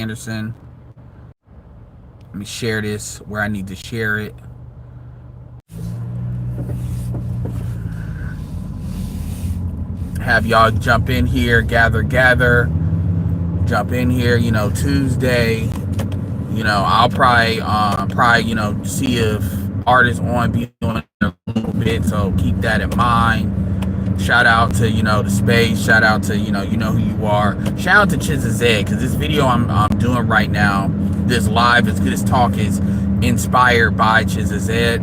Anderson. Let me share this where I need to share it. Have y'all jump in here, gather, jump in here. Tuesday. I'll probably see if artists on be on a little bit. So keep that in mind. Shout out to the space. Shout out to you know who you are. Shout out to Chizazed, because this video I'm doing right now, this live as good as talk, is inspired by Chizazed.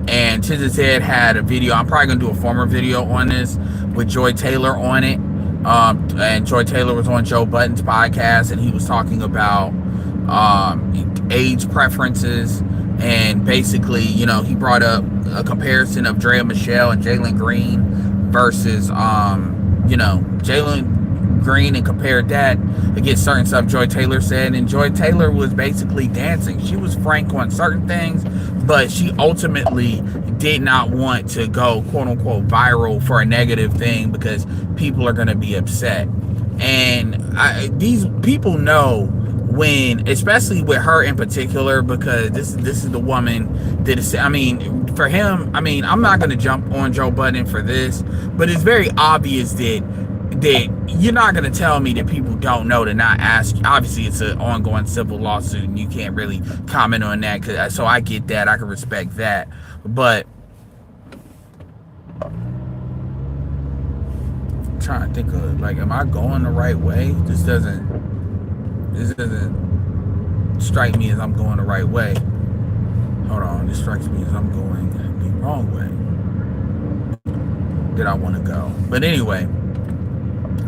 And Chizazed had a video. I'm probably gonna do a former video on this with Joy Taylor on it. And Joy Taylor was on Joe Budden's podcast, and he was talking about age preferences. And basically, he brought up a comparison of Draya Michele and Jalen Green versus, Jalen Green, and compared that against certain stuff Joy Taylor said. And Joy Taylor was basically dancing. She was frank on certain things, but she ultimately did not want to go, quote unquote, viral for a negative thing, because people are going to be upset. And these people know when, especially with her in particular, because this is the woman that is, for him, I'm not going to jump on Joe Budden for this, but it's very obvious that you're not going to tell me that people don't know to not ask. Obviously, it's an ongoing civil lawsuit, and you can't really comment on that. So I get that. I can respect that. But I'm trying to think of, am I going the right way? This doesn't strike me as I'm going the right way. Hold on, this strikes me as I'm going the wrong way that I want to go. But anyway,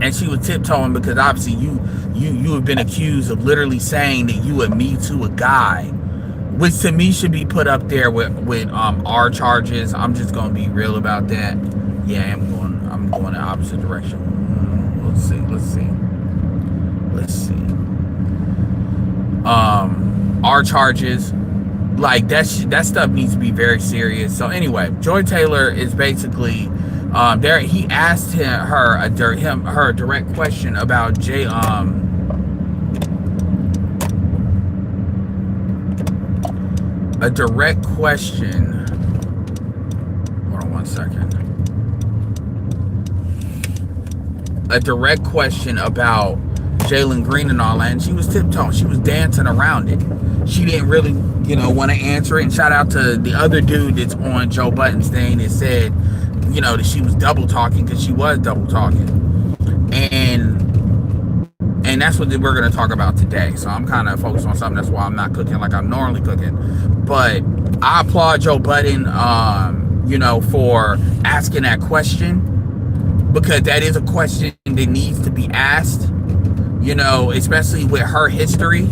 and she was tiptoeing because obviously you have been accused of literally saying that you would Me Too a guy, which to me should be put up there with our charges. I'm just gonna be real about that. Yeah, I'm going the opposite direction. Let's see. Our charges, that stuff needs to be very serious. So anyway, Joy Taylor is basically there. He asked her a direct question about a direct question. Hold on one second. A direct question about Jalen Green and all that, and she was tiptoeing. She was dancing around it. She didn't really, want to answer it. And shout out to the other dude that's on Joe Budden's thing that said, that she was double talking, because she was double talking. And that's what we're going to talk about today. So I'm kind of focused on something. That's why I'm not cooking like I'm normally cooking. But I applaud Joe Budden, for asking that question, because that is a question that needs to be asked. Especially with her history,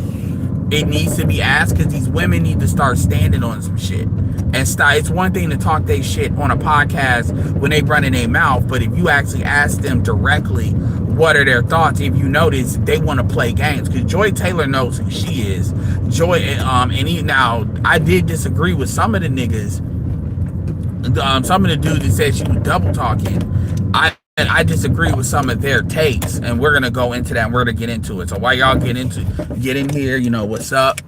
it needs to be asked, because these women need to start standing on some shit. And it's one thing to talk they shit on a podcast when they run in their mouth, but if you actually ask them directly what are their thoughts, if you notice, they want to play games, because Joy Taylor knows who she is. Now I did disagree with some of the niggas, some of the dudes that said she was double talking. I disagree with some of their takes, and we're gonna go into that, and we're gonna get into it. So while y'all get in here, what's up?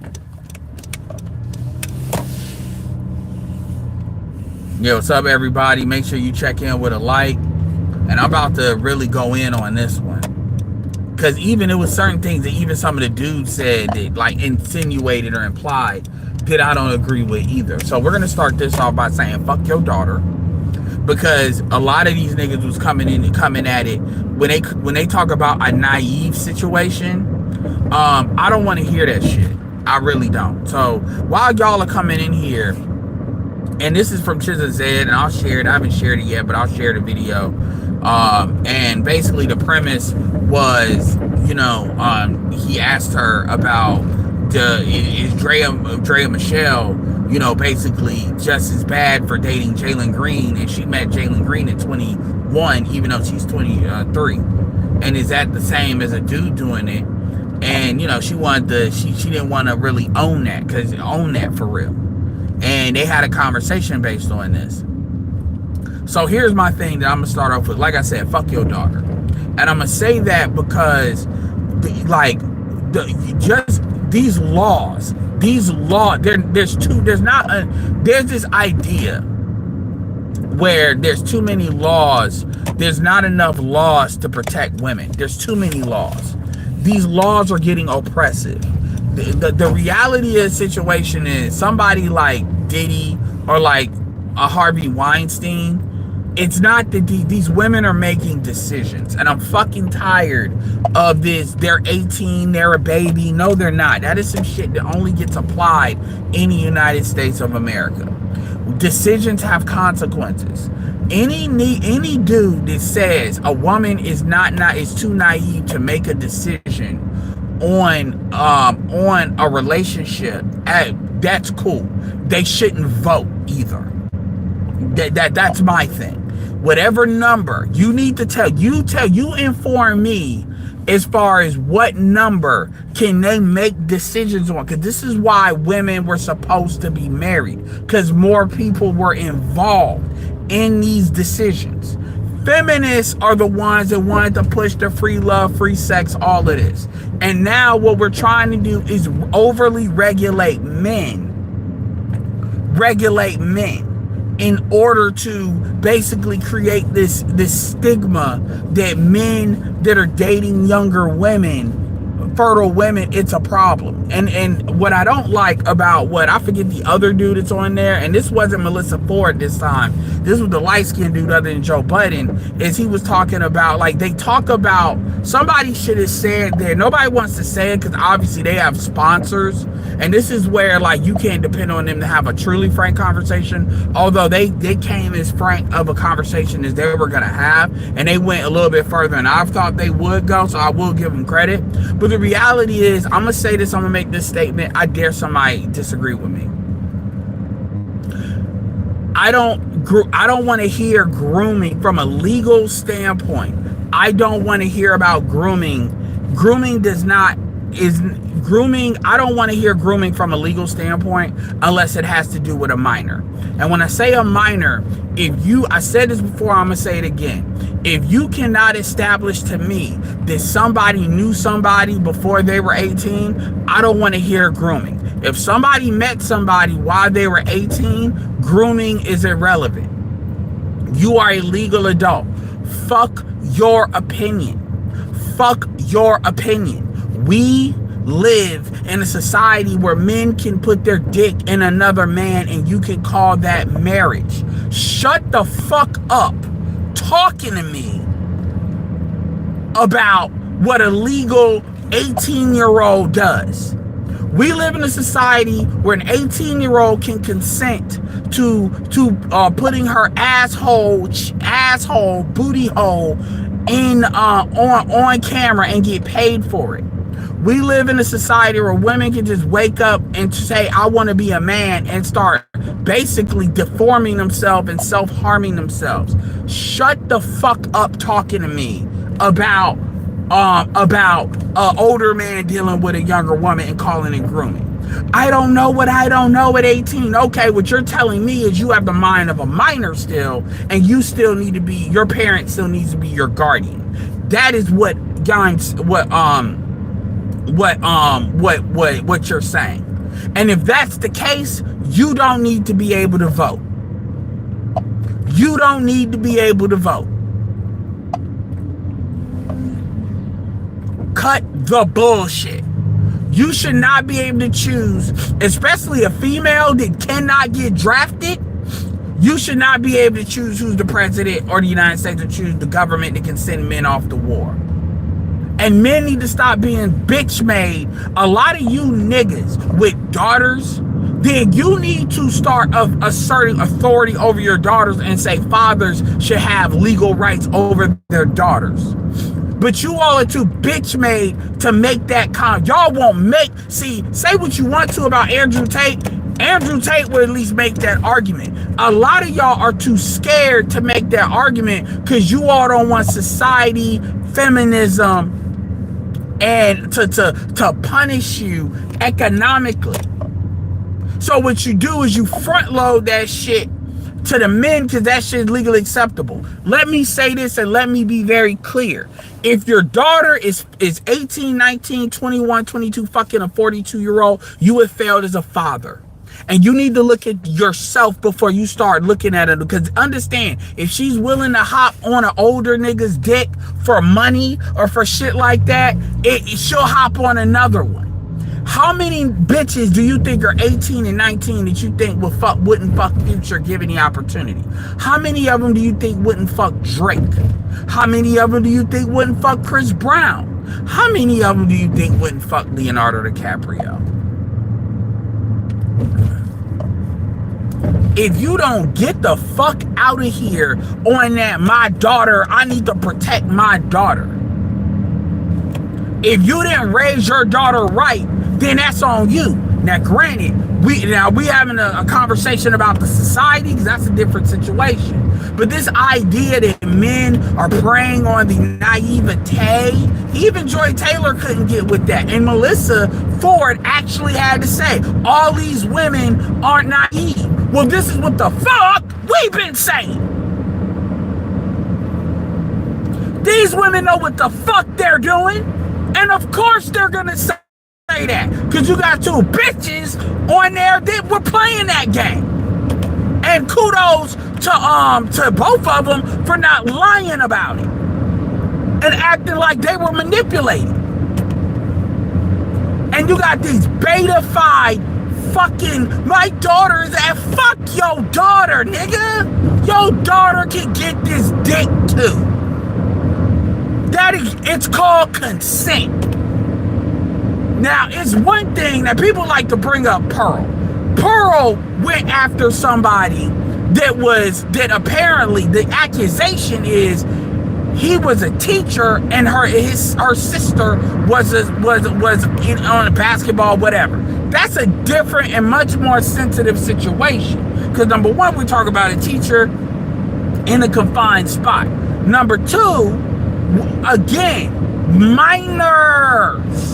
What's up, everybody? Make sure you check in with a like. And I'm about to really go in on this one, because even it was certain things that even some of the dudes said that insinuated or implied that I don't agree with either. So we're gonna start this off by saying fuck your daughter. Because a lot of these niggas was coming at it when they talk about a naive situation. I don't want to hear that shit. I really don't. So while y'all are coming in here, and this is from Chizazed, and I'll share it. I haven't shared it yet, but I'll share the video. And basically the premise was, he asked her about is Draya Michele, basically just as bad for dating Jalen Green, and she met Jalen Green at 21, even though she's 23. And is that the same as a dude doing it? And she didn't want to really own that for real. And they had a conversation based on this. So here's my thing that I'm gonna start off with. Like I said, fuck your daughter. And I'm gonna say that because just these laws, there's this idea where there's too many laws. There's not enough laws to protect women. There's too many laws. These laws are getting oppressive. The reality of the situation is somebody like Diddy or like a Harvey Weinstein, it's not that these women are making decisions. And I'm fucking tired of this. They're 18, they're a baby. No, they're not. That is some shit that only gets applied in the United States of America. Decisions have consequences. Any dude that says a woman is too naive to make a decision on a relationship, that's cool. They shouldn't vote either. That's my thing. Whatever number you need to you inform me as far as what number can they make decisions on, because this is why women were supposed to be married, because more people were involved in these decisions. Feminists are the ones that wanted to push the free love, free sex, all of this. And now what we're trying to do is overly regulate men in order to basically create this stigma that men that are dating younger women, fertile women, it's a problem. And what I don't like about I forget the other dude that's on there, and this wasn't Melissa Ford this time, this was the light-skinned dude other than Joe Budden, is he was talking about, like, they talk about, somebody should have said that, nobody wants to say it because obviously they have sponsors, and this is where, like, you can't depend on them to have a truly frank conversation, although they came as frank of a conversation as they were going to have, and they went a little bit further than I thought they would go, so I will give them credit. But the reality is, I'm going to say this, I'm going to make this statement, I dare somebody disagree with me. I don't want to hear grooming from a legal standpoint. I don't want to hear about grooming. Grooming, I don't want to hear grooming from a legal standpoint unless it has to do with a minor. And when I say a minor, I said this before, I'm going to say it again. If you cannot establish to me that somebody knew somebody before they were 18, I don't want to hear grooming. If somebody met somebody while they were 18, grooming is irrelevant. You are a legal adult. Fuck your opinion. Fuck your opinion. We live in a society where men can put their dick in another man and you can call that marriage. Shut the fuck up talking to me about what a legal 18-year-old does. We live in a society where an 18-year-old can consent to putting her asshole, booty hole in on camera and get paid for it. We live in a society where women can just wake up and say, I want to be a man, and start basically deforming themselves and self-harming themselves. Shut the fuck up talking to me about an older man dealing with a younger woman and calling it grooming. I don't know what I don't know at 18. Okay, what you're telling me is you have the mind of a minor still, and you still need to be, your parent still needs to be your guardian. That is what you're saying. And if that's the case, you don't need to be able to vote. You don't need to be able to vote. Cut the bullshit. You should not be able to choose, especially a female that cannot get drafted. You should not be able to choose who's the president or the United States, or choose the government that can send men off to war. And men need to stop being bitch made. A lot of you niggas with daughters, then you need to start asserting authority over your daughters and say fathers should have legal rights over their daughters. But you all are too bitch made to make that comment. Y'all won't say what you want to about Andrew Tate. Andrew Tate would at least make that argument. A lot of y'all are too scared to make that argument because you all don't want society, feminism, and to punish you economically. So what you do is you front load that shit to the men because that shit is legally acceptable. Let me say this and let me be very clear. If your daughter is 18, 19, 21, 22, fucking a 42-year-old, you have failed as a father. And you need to look at yourself before you start looking at it. Because understand, if she's willing to hop on an older nigga's dick for money or for shit like that, she'll hop on another one. How many bitches do you think are 18 and 19 that you think wouldn't fuck Future given the opportunity? How many of them do you think wouldn't fuck Drake? How many of them do you think wouldn't fuck Chris Brown? How many of them do you think wouldn't fuck Leonardo DiCaprio? If you don't get the fuck out of here on that, my daughter, I need to protect my daughter. If you didn't raise your daughter right, then that's on you. Now, granted, we having a conversation about the society because that's a different situation. But this idea that men are preying on the naivete, even Joy Taylor couldn't get with that. And Melissa Ford actually had to say, all these women aren't naive. Well, this is what the fuck we've been saying. These women know what the fuck they're doing. And of course they're going to say that. Because you got two bitches on there that were playing that game. And kudos to both of them for not lying about it. And acting like they were manipulated. And you got these beta-fied fucking, my daughter is at, fuck your daughter, nigga. Your daughter can get this dick too. It's called consent. Now, it's one thing that people like to bring up Pearl. Pearl went after somebody that apparently the accusation is he was a teacher and her sister was on a basketball, whatever. That's a different and much more sensitive situation. Because number one, we talk about a teacher in a confined spot. Number two, again, minors.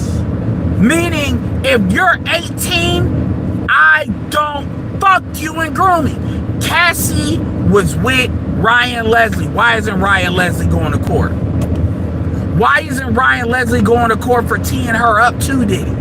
Meaning, if you're 18, I don't fuck you in grooming. Cassie was with Ryan Leslie. Why isn't Ryan Leslie going to court? Why isn't Ryan Leslie going to court for teeing her up to Diddy?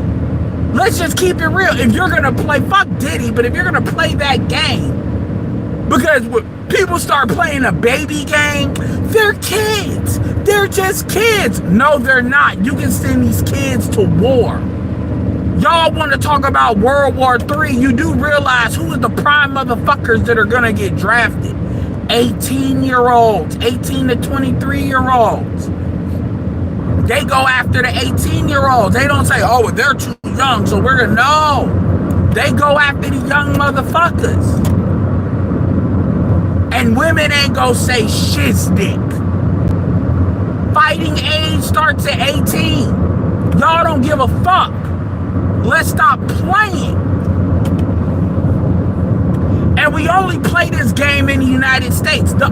Let's just keep it real. If you're going to play, fuck Diddy, but if you're going to play that game, because people start playing a baby game, they're kids. They're just kids. No, they're not. You can send these kids to war. Y'all want to talk about World War III. You do realize who are the prime motherfuckers that are going to get drafted. 18-year-olds, 18 to 23-year-olds. They go after the 18-year-olds. They don't say, oh, they're too young, so we're going to, no. They go after the young motherfuckers. And women ain't gonna say shizdick. Fighting age starts at 18. Y'all don't give a fuck. Let's stop playing. And we only play this game in the United States. The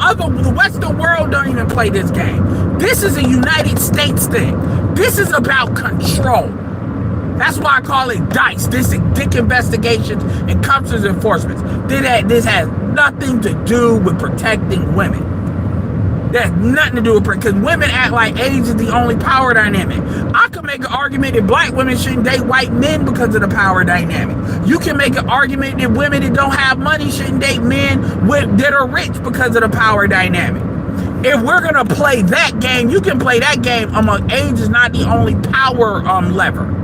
Western world don't even play this game. This is a United States thing. This is about control. That's why I call it DICE. This is Dick Investigations and Customs Enforcement. This has nothing to do with protecting women. There's nothing to do with it, because women act like age is the only power dynamic. I could make an argument that black women shouldn't date white men because of the power dynamic. You can make an argument that women that don't have money shouldn't date men that are rich because of the power dynamic. If we're gonna play that game, you can play that game. Age is not the only power lever.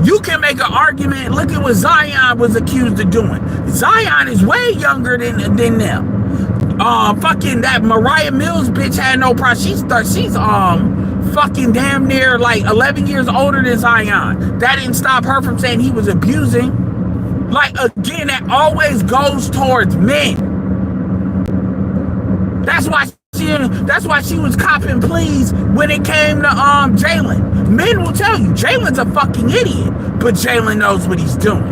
You can make an argument. Look at what Zion was accused of doing. Zion is way younger than them. Fucking that Mariah Mills bitch had no problem. She's fucking damn near like 11 years older than Zion. That didn't stop her from saying he was abusing. Like, again, that always goes towards men. That's why she was copping pleas when it came to Jalen. Men will tell you Jalen's a fucking idiot, but Jalen knows what he's doing.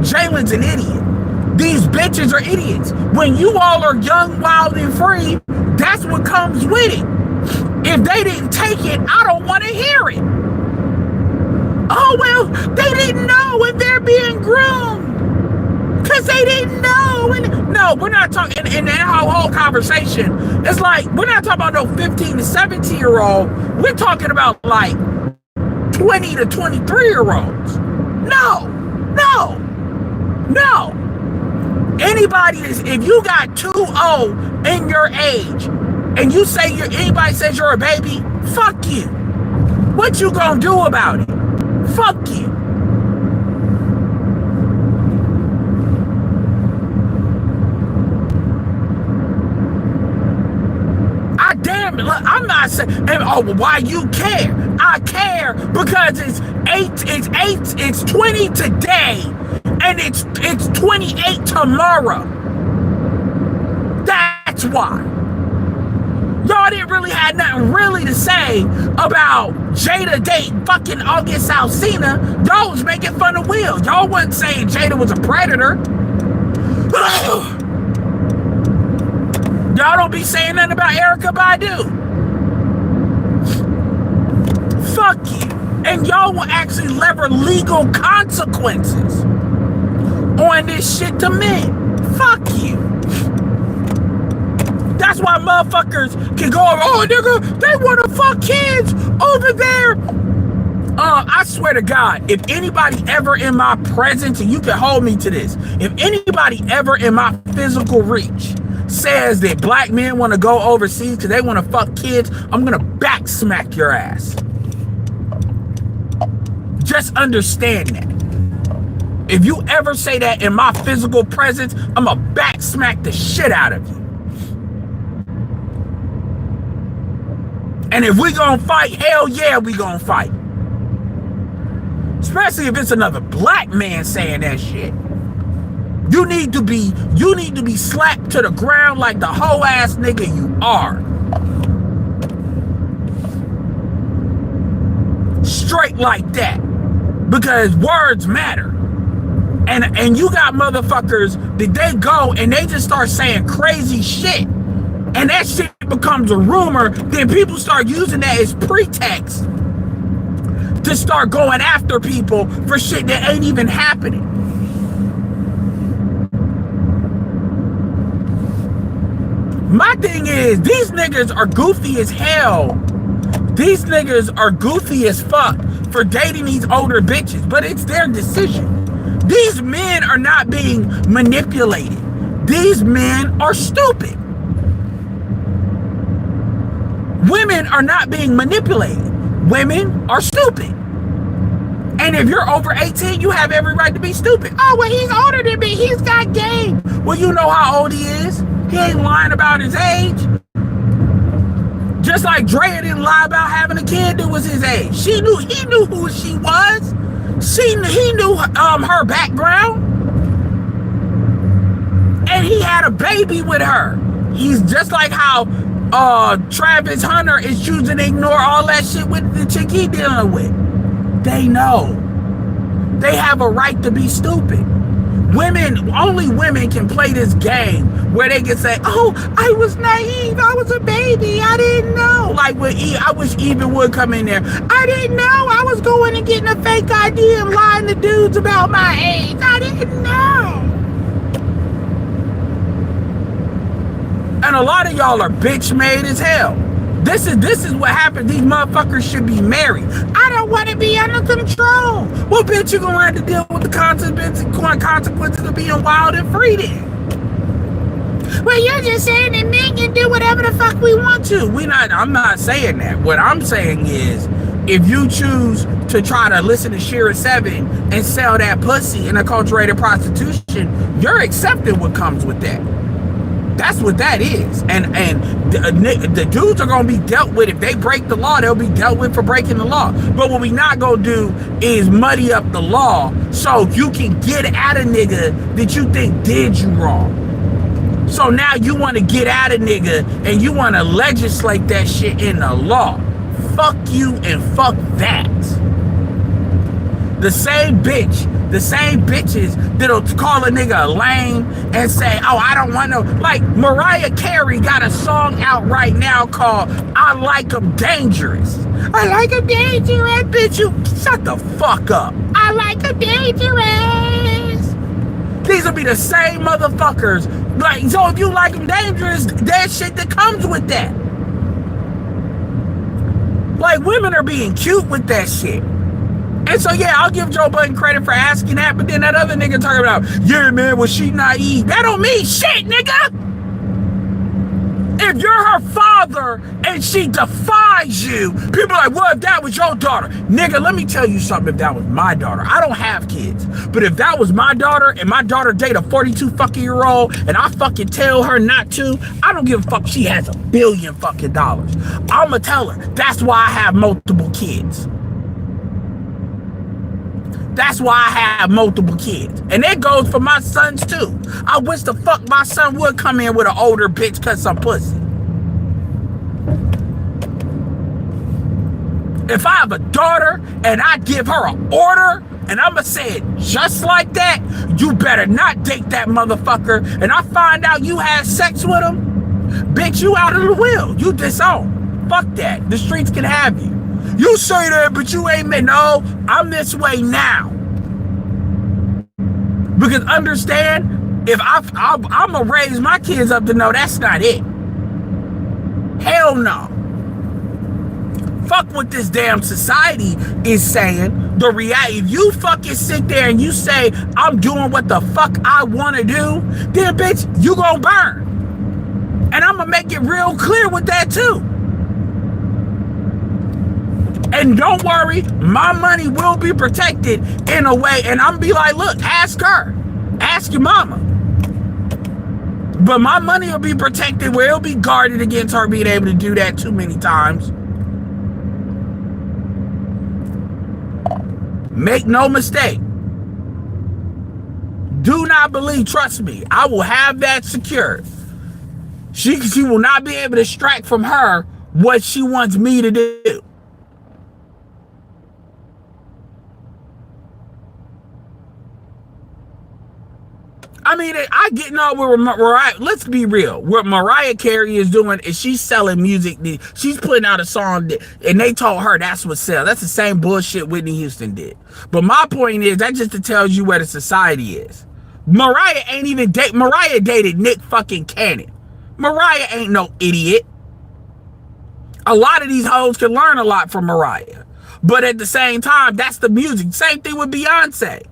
Jalen's an idiot. These bitches are idiots. When you all are young, wild, and free, that's what comes with it. If they didn't take it, I don't want to hear it. Oh, well, they didn't know if they're being groomed. because they didn't know. And no, we're not talking, in that whole conversation, it's like, we're not talking about no 15 to 17-year-old. We're talking about like 20 to 23-year-olds. No. Anybody if you got 2-0 in your age and you say anybody says you're a baby, fuck you. What you gonna do about it? Fuck you. I'm not saying, oh, why you care? I care because it's 20 today and it's 28 tomorrow. That's why. Y'all didn't really have nothing really to say about Jada dating fucking August Alsina. Y'all was making fun of Will. Y'all wasn't saying Jada was a predator. Y'all don't be saying nothing about Erykah Badu. Fuck you. And y'all will actually lever legal consequences on this shit to men. Fuck you. That's why motherfuckers can go, oh, nigga, they want to fuck kids over there. I swear to God, if anybody ever in my presence, and you can hold me to this, if anybody ever in my physical reach says that black men want to go overseas because they want to fuck kids, I'm going to back smack your ass. Just understand that. If you ever say that in my physical presence, I'm going to back smack the shit out of you. And if we gonna fight, hell yeah, we gonna fight. Especially if it's another black man saying that shit. You need to be slapped to the ground like the whole ass nigga you are. Straight like that. Because words matter. And you got motherfuckers that they go and they just start saying crazy shit. And that shit becomes a rumor, then people start using that as pretext to start going after people for shit that ain't even happening. My thing is, these niggas are goofy as hell. These niggas are goofy as fuck for dating these older bitches, but it's their decision. These men are not being manipulated. These men are stupid. Women are not being manipulated. Women are stupid. And if you're over 18, you have every right to be stupid. Oh, well, he's older than me. He's got game. Well, you know how old he is. He ain't lying about his age. Just like Drea didn't lie about having a kid that was his age. He knew who she was. He knew her background. And he had a baby with her. He's just like how Travis Hunter is choosing to ignore all that shit with the chick he dealing with. They know. They have a right to be stupid. Only women can play this game where they can say, oh, I was naive, I was a baby, I didn't know. Like when I wish Even would come in there. I didn't know, I was going and getting a fake ID and lying to dudes about my age. I didn't know. And a lot of y'all are bitch made as hell. This is what happens. These motherfuckers should be married. I don't want to be under control. Well, bitch, you're gonna have to deal with the consequences of being wild and free then. Well, you're just saying that men can do whatever the fuck we want to. I'm not saying that. What I'm saying is, if you choose to try to listen to Shira 7 and sell that pussy in acculturated prostitution, you're accepting what comes with that. That's what that is. And the dudes are going to be dealt with. If they break the law, they'll be dealt with for breaking the law. But what we not going to do is muddy up the law so you can get at a nigga that you think did you wrong. So now you want to get at a nigga and you want to legislate that shit in the law. Fuck you and fuck that. The same bitches that'll call a nigga a lame and say, oh, I don't want no, like Mariah Carey got a song out right now called I Like 'Em Dangerous. I like 'em dangerous, bitch, you shut the fuck up. I like 'em dangerous. These will be the same motherfuckers. Like, so if you like them dangerous, there's shit that comes with that. Like, women are being cute with that shit. And so, yeah, I'll give Joe Budden credit for asking that, but then that other nigga talking about, yeah, man, was she naive? That don't mean shit, nigga! If you're her father and she defies you, people are like, well, if that was your daughter. Nigga, let me tell you something, if that was my daughter. I don't have kids. But if that was my daughter and my daughter date a 42 fucking year old and I fucking tell her not to, I don't give a fuck. She has $1 billion fucking dollars. I'ma tell her. That's why I have multiple kids. That's why I have multiple kids. And that goes for my sons too. I wish the fuck my son would come in with an older bitch cut some pussy. If I have a daughter and I give her an order and I'ma say it just like that, you better not date that motherfucker. And I find out you had sex with him, bitch, you out of the will. You disown. Fuck that. The streets can have you. You say that, but you ain't me. No, I'm this way now. Because understand, if I'm gonna raise my kids up to know that's not it. Hell no. Fuck what this damn society is saying. The reality, if you fucking sit there and you say, I'm doing what the fuck I wanna do, then bitch, you gonna burn. And I'm gonna make it real clear with that too. And don't worry, my money will be protected in a way. And I'm be like, look, ask her. Ask your mama. But my money will be protected where it'll be guarded against her being able to do that too many times. Make no mistake. Do not believe, trust me, I will have that secured. She will not be able to extract from her what she wants me to do. I mean, I get no with Mariah. Let's be real. What Mariah Carey is doing is she's selling music. She's putting out a song, and they told her that's what sells. That's the same bullshit Whitney Houston did. But my point is, that just tells you where the society is. Mariah ain't even Mariah dated Nick fucking Cannon. Mariah ain't no idiot. A lot of these hoes can learn a lot from Mariah. But at the same time, that's the music. Same thing with Beyonce.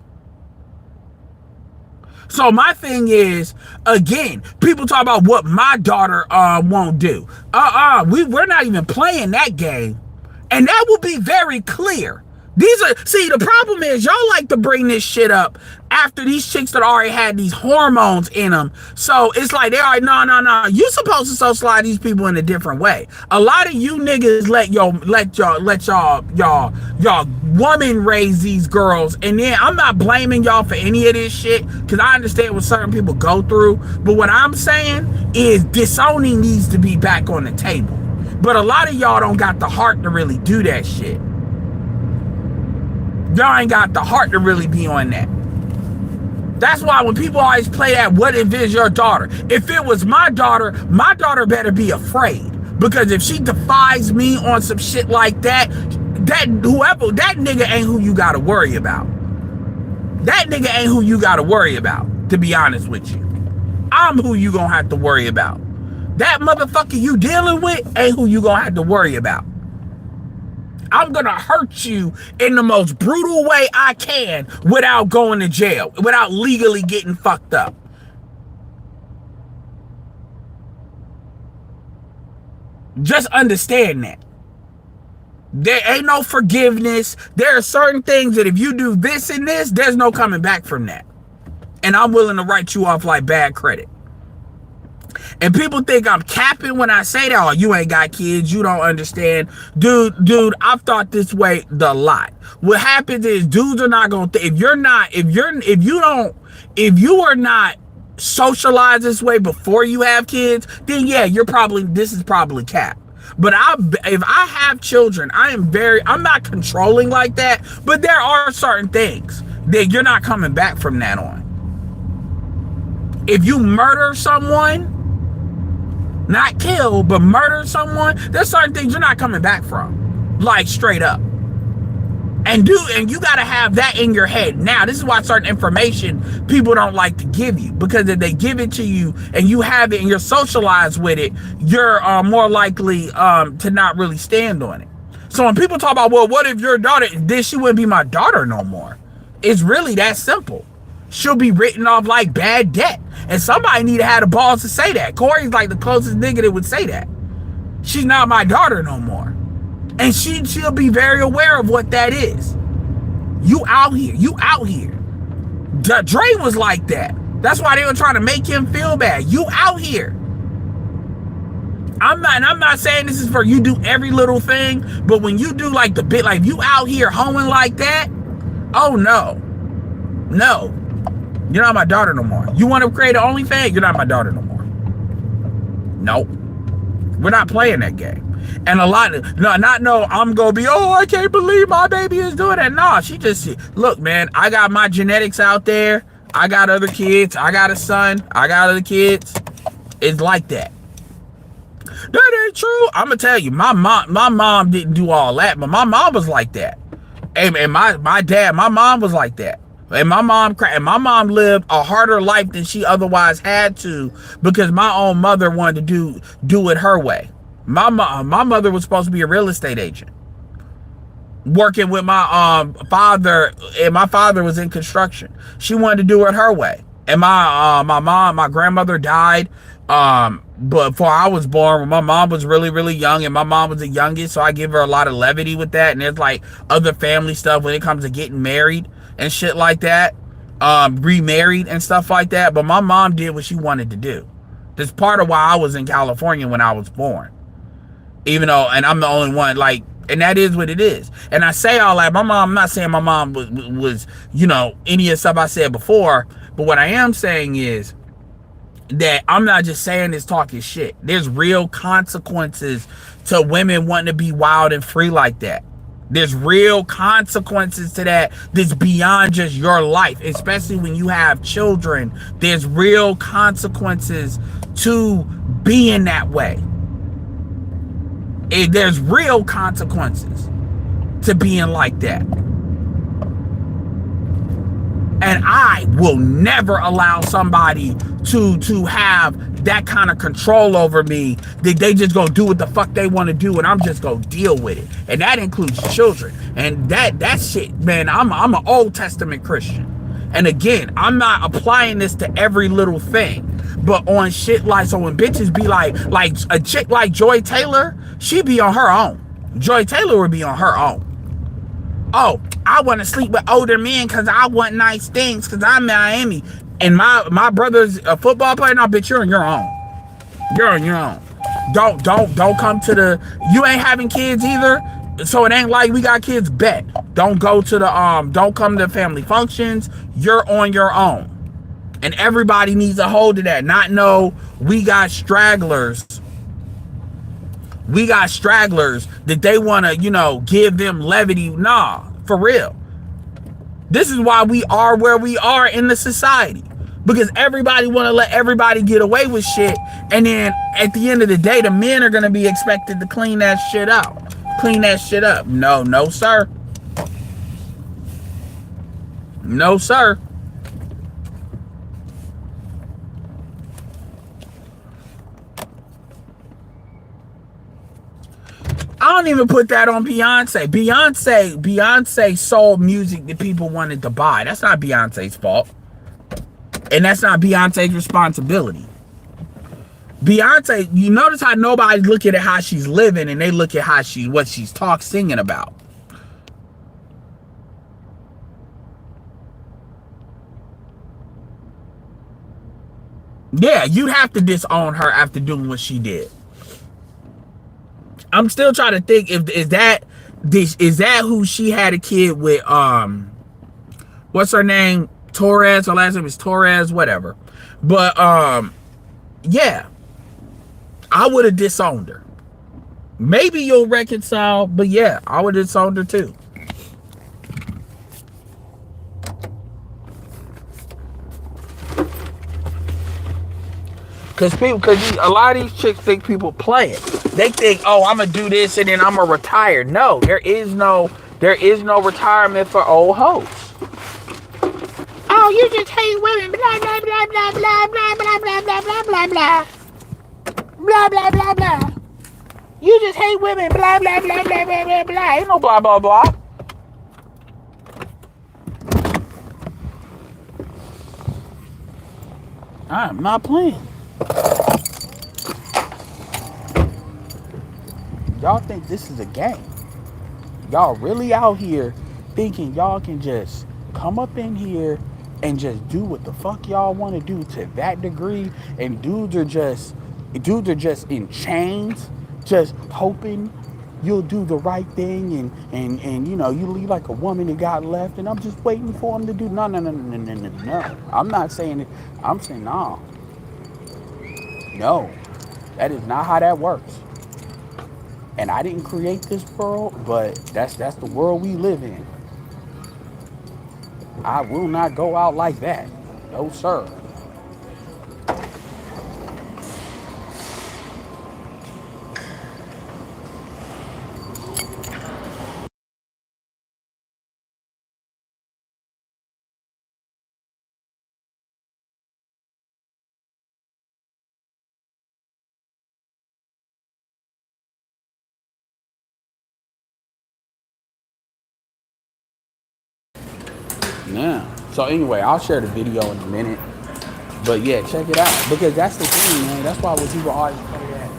So my thing is, again, people talk about what my daughter won't do. We're not even playing that game. And that will be very clear. See, the problem is y'all like to bring this shit up after these chicks that already had these hormones in them. So it's like, they're like, no. You supposed to socialize these people in a different way. A lot of you niggas let y'all woman raise these girls. And then I'm not blaming y'all for any of this shit, because I understand what certain people go through. But what I'm saying is disowning needs to be back on the table. But a lot of y'all don't got the heart to really do that shit. Y'all ain't got the heart to really be on that. That's why when people always play that, what if it's your daughter? If it was my daughter better be afraid. Because if she defies me on some shit like that nigga ain't who you gotta worry about. That nigga ain't who you gotta worry about, to be honest with you. I'm who you gonna have to worry about. That motherfucker you dealing with ain't who you gonna have to worry about. I'm gonna hurt you in the most brutal way I can without going to jail, without legally getting fucked up. Just understand that. There ain't no forgiveness. There are certain things that if you do this and this, there's no coming back from that. And I'm willing to write you off like bad credit. And people think I'm capping when I say that. Oh, you ain't got kids, you don't understand. Dude, I've thought this way a lot. What happens is dudes are not gonna if you are not socialized this way before you have kids, then yeah, this is probably cap. But if I have children, I'm not controlling like that, but there are certain things that you're not coming back from that on. If you murder someone, not kill, but murder someone, there's certain things you're not coming back from. Like, straight up. And you got to have that in your head. Now, this is why certain information people don't like to give you, because if they give it to you and you have it and you're socialized with it, you're more likely to not really stand on it. So when people talk about, well, what if your daughter, then she wouldn't be my daughter no more. It's really that simple. She'll be written off like bad debt. And somebody need to have the balls to say that. Corey's like the closest nigga that would say that. She's not my daughter no more. And she'll be very aware of what that is. You out here. You out here. Dre was like that. That's why they were trying to make him feel bad. You out here. I'm not saying this is for you do every little thing, but when you do like the bit, like you out here hoeing like that, oh no. No. You're not my daughter no more. You want to create an OnlyFans? You're not my daughter no more. Nope. We're not playing that game. And I'm gonna be, oh, I can't believe my baby is doing that. No, she just, look, man, I got my genetics out there. I got other kids. I got a son. I got other kids. It's like that. That ain't true. I'm gonna tell you, my mom didn't do all that, but my mom was like that. And my mom was like that. And my mom lived a harder life than she otherwise had to, because my own mother wanted to do it her way. My mother was supposed to be a real estate agent, working with my father, and my father was in construction. She wanted to do it her way. And my grandmother died but before I was born, when my mom was really, really young, and my mom was the youngest, so I give her a lot of levity with that. And there's like other family stuff when it comes to getting married and shit like that, remarried and stuff like that. But my mom did what she wanted to do. That's part of why I was in California when I was born. Even though, and I'm the only one, like, and that is what it is. And I say all that, I'm not saying my mom was any of the stuff I said before, but what I am saying is that I'm not just saying this talking shit. There's real consequences to women wanting to be wild and free like that. There's real consequences to that that's beyond just your life, especially when you have children. There's real consequences to being that way. There's real consequences to being like that. And I will never allow somebody to have that kind of control over me that they just gonna do what the fuck they want to do, and I'm just gonna deal with it. And that includes children. And that shit, man, I'm an Old Testament Christian. And again, I'm not applying this to every little thing, but on shit like, so when bitches be like a chick like Joy Taylor, she be on her own. Joy Taylor would be on her own. Oh, I want to sleep with older men because I want nice things because I'm Miami. And my brother's a football player. No, bitch, you're on your own. You're on your own. Don't come to you ain't having kids either. So it ain't like we got kids, bet. Don't go to don't come to family functions. You're on your own. And everybody needs a hold of that. Not know we got stragglers. We got stragglers that they want to, give them levity. Nah, for real. This is why we are where we are in the society. Because everybody want to let everybody get away with shit. And then at the end of the day, the men are going to be expected to clean that shit out. Clean that shit up. No, sir. No, sir. I don't even put that on Beyonce. Beyonce sold music that people wanted to buy. That's not Beyonce's fault. And that's not Beyonce's responsibility. Beyonce, you notice how nobody's looking at how she's living, and they look at what she's singing about. Yeah, you'd have to disown her after doing what she did. I'm still trying to think is that who she had a kid with? What's her name? Torres. Her last name is Torres. Whatever. But yeah, I would have disowned her. Maybe you'll reconcile, but yeah, I would have disowned her too. Because a lot of these chicks think people play it. They think, oh, I'm going to do this and then I'm going to retire. No, there is no There is no retirement for old hoes. Oh, you just hate women. Blah, blah, blah, blah, blah, blah, blah, blah, blah, blah, blah, blah. Blah, blah, blah, blah. You just hate women. Blah, blah, blah, blah, blah, blah, blah. Ain't no blah, blah, blah. I'm not playing. Y'all think this is a game. Y'all really out here thinking y'all can just come up in here and just do what the fuck y'all want to do to that degree, and dudes are just in chains, just hoping you'll do the right thing, and you know, you leave like a woman that got left, and I'm just waiting for him to do no. I'm not saying it. I'm saying no. That is not how that works. And I didn't create this world, but that's the world we live in. I will not go out like that. No, sir. Yeah. So anyway, I'll share the video in a minute. But yeah, check it out. Because that's the thing, man. That's why when people always play that,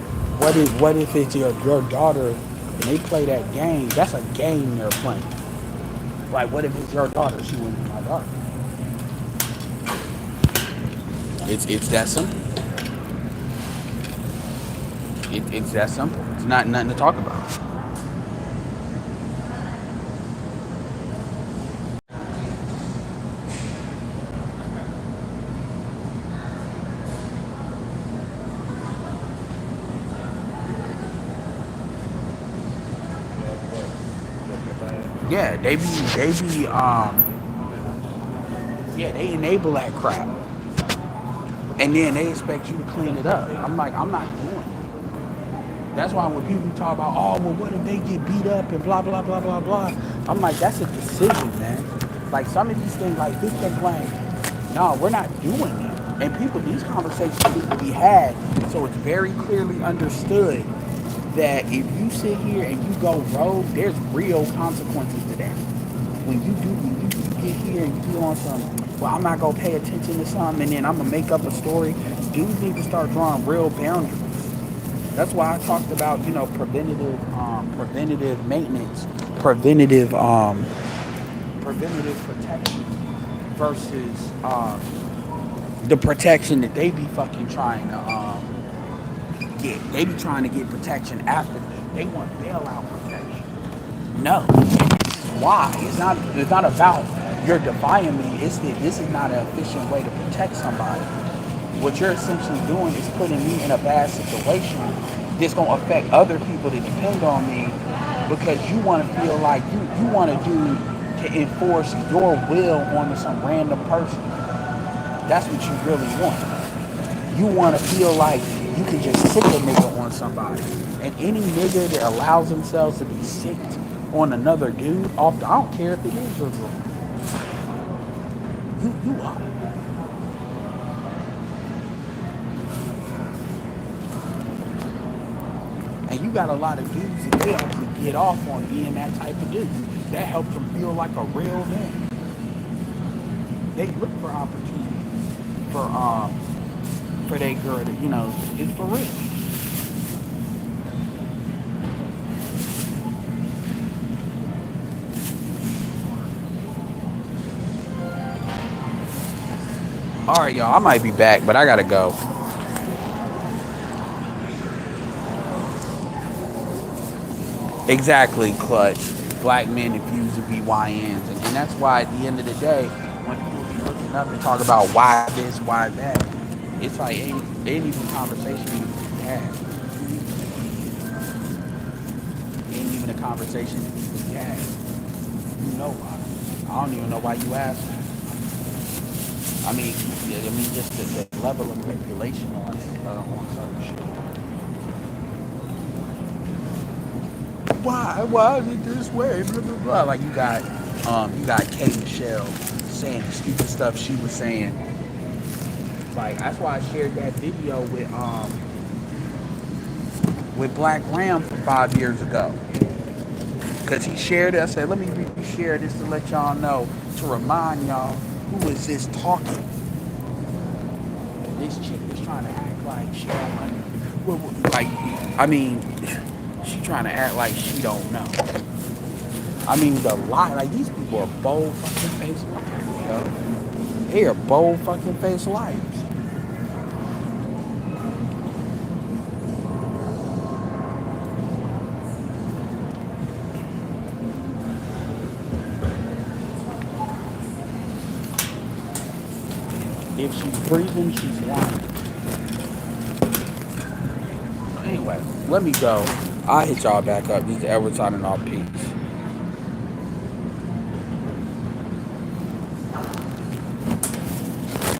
what if it's your daughter and they play that game, that's a game they're playing. Like, what if it's your daughter? She wouldn't be my daughter. It's that simple. It's that simple. It's not nothing to talk about. Yeah, they enable that crap. And then they expect you to clean it up. I'm like, I'm not doing it. That's why when people talk about, oh, well, what if they get beat up and blah, blah, blah, blah, blah. I'm like, that's a decision, man. Like, some of these things, like this thing, like, no, we're not doing it. And people, these conversations need to be had so it's very clearly understood that if you sit here and you go rogue, there's real consequences to that. When you get here and you do on some, well, I'm not gonna pay attention to something, and then I'm gonna make up a story. Dudes need to start drawing real boundaries. That's why I talked about, you know, preventative maintenance, preventative protection versus the protection that they be fucking trying to get. They be trying to get protection after they want bailout protection. No. Why? It's not about you're defying me. It's that this is not an efficient way to protect somebody. What you're essentially doing is putting me in a bad situation that's gonna affect other people that depend on me, because you want to feel like you want to enforce your will onto some random person. That's what you really want. You want to feel like you can just sick a nigga on somebody. And any nigga that allows themselves to be sicked on another dude, I don't care if it is your girl. You are. And you got a lot of dudes that they actually get off on being that type of dude. That helps them feel like a real man. They look for opportunities for their girl to, you know, it's for real. All right, y'all, I might be back, but I gotta go. Exactly, Clutch. Black men refuse to be YNs. And that's why at the end of the day, when people be looking up and talk about why this, why that, it's like ain't even a conversation even to be had. Ain't even a conversation to be had. You know why. I don't even know why you asked. I mean, just the level of manipulation on certain shit. why is it this way? Blah blah blah. Like you got K Michelle saying the stupid stuff she was saying. Like that's why I shared that video with Black Ram from 5 years ago. Cause he shared it. I said, let me share this to let y'all know, to remind y'all who is this talking. This chick is trying to act like she don't know. Like, I mean, she trying to act like she don't know. I mean, the lie, like these people are bold fucking face liars, yo. They are bold fucking face liars. If she's breathing, she's lying. Anyway, let me go. I'll hit y'all back up. This is Edward signing off. Peace.